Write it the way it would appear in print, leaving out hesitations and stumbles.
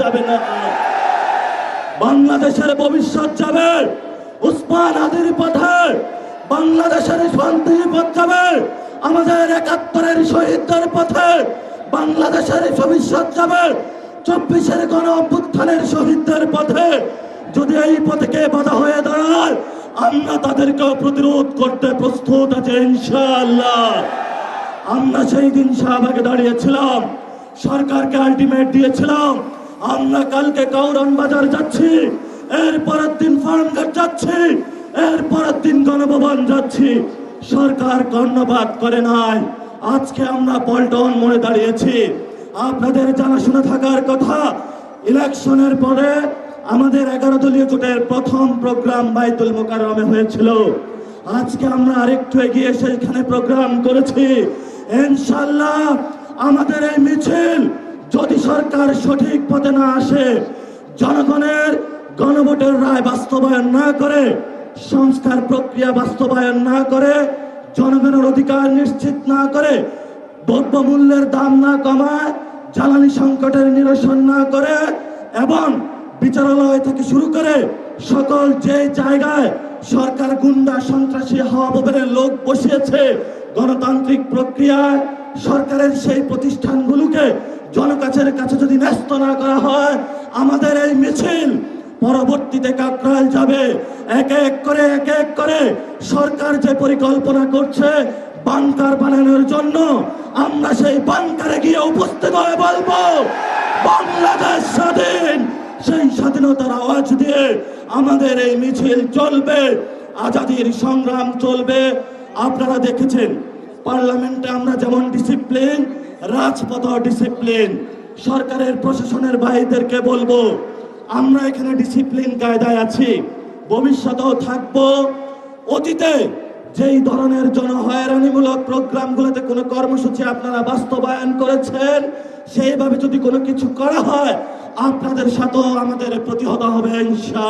যাবে না, বাংলাদেশের ভবিষ্যৎ যাবে উসমান হাদির পথে, বাংলাদেশের শান্তির পথ যাবে আমাদের ৭১-এর শহীদদের পথে, বাংলাদেশের ভবিষ্যৎ যাবে ২৪-এর গণ অভ্যুত্থানের শহীদদের পথে। যদি এই পথে বাধা হয়ে দাঁড়ায়, আমরা তাদেরকেও প্রতিরোধ করতে প্রস্তুত আছি ইনশাআল্লাহ। আমরা সেই দিন শাহবাগে দাঁড়িয়েছিলাম, সরকারকে আলটিমেট দিয়েছিলাম, আমরা কালকে কাউরান বাজার যাচ্ছি, এর পরের দিন ফার্মগেট যাচ্ছি, এর পরের দিন গণভবন যাচ্ছি। সরকার কর্ণপাত করে নাই। আজকে আমরা পল্টন মোড়ে দাঁড়িয়েছি। আপনাদের জানাশোনা থাকার কথা, ইলেকশনের পরে আমাদের 11 দলীয় জোটের প্রথম প্রোগ্রাম বাইতুল মোকাররমে হয়েছিল। আজকে আমরা আরেকটু এগিয়ে সেখানে প্রোগ্রাম করেছি। ইনশাআল্লাহ আমাদের এই মিছিল যদি সরকার সঠিক পথে না আসে, জনগণের গণভোটের রায় বাস্তবায়ন না করে, সংস্কার প্রক্রিয়া বাস্তবায়ন না করে, জনগণের অধিকার নিশ্চিত না করে, দ্রব্যমূল্যের দাম না কমায়, জ্বালানি সংকটের নিরসন না করে, এবং বিচারালয় থেকে শুরু করে সকল যে জায়গায় সরকার গুন্ডা সন্ত্রাসী হাওয়া ববের লোক বসিয়েছে, গণতান্ত্রিক প্রক্রিয়ায় সরকারের সেই প্রতিষ্ঠানগুলোকে জনকাছের কাছে যদি ন্যস্ত না করা হয়, আমাদের এই মিছিল পরবর্তীতে কাকরাইল যাবে। এক এক করে সরকার যে পরিকল্পনা করছে বাংকার বানানোর জন্য, আমরা সেই বাংকারে গিয়ে উপস্থিত হয়ে বলবো বাংলাদেশ স্বাধীন। সেই স্বাধীনতার আওয়াজ দিয়ে আমাদের এই মিছিল চলবে, আজাদির সংগ্রাম চলবে। আপনারা দেখেছেন পার্লামেন্টে আমরা যেমন ডিসিপ্লিন, রাজপথ ডিসিপ্লিন। সরকারের প্রশাসনের ভাইদেরকে বলবো, আমরা এখানে ডিসিপ্লিন কায়দায় আছি, ভবিষ্যতেও থাকবো। অতীতে যেই ধরনের জনহয়রানিমূলক প্রোগ্রামগুলোতে কোনো কর্মসূচি আপনারা বাস্তবায়ন করেছেন, সেইভাবে যদি কোনো কিছু করা হয়, আপনাদের সাথেও আমাদের প্রতিহত হবে ইনশাআল্লাহ।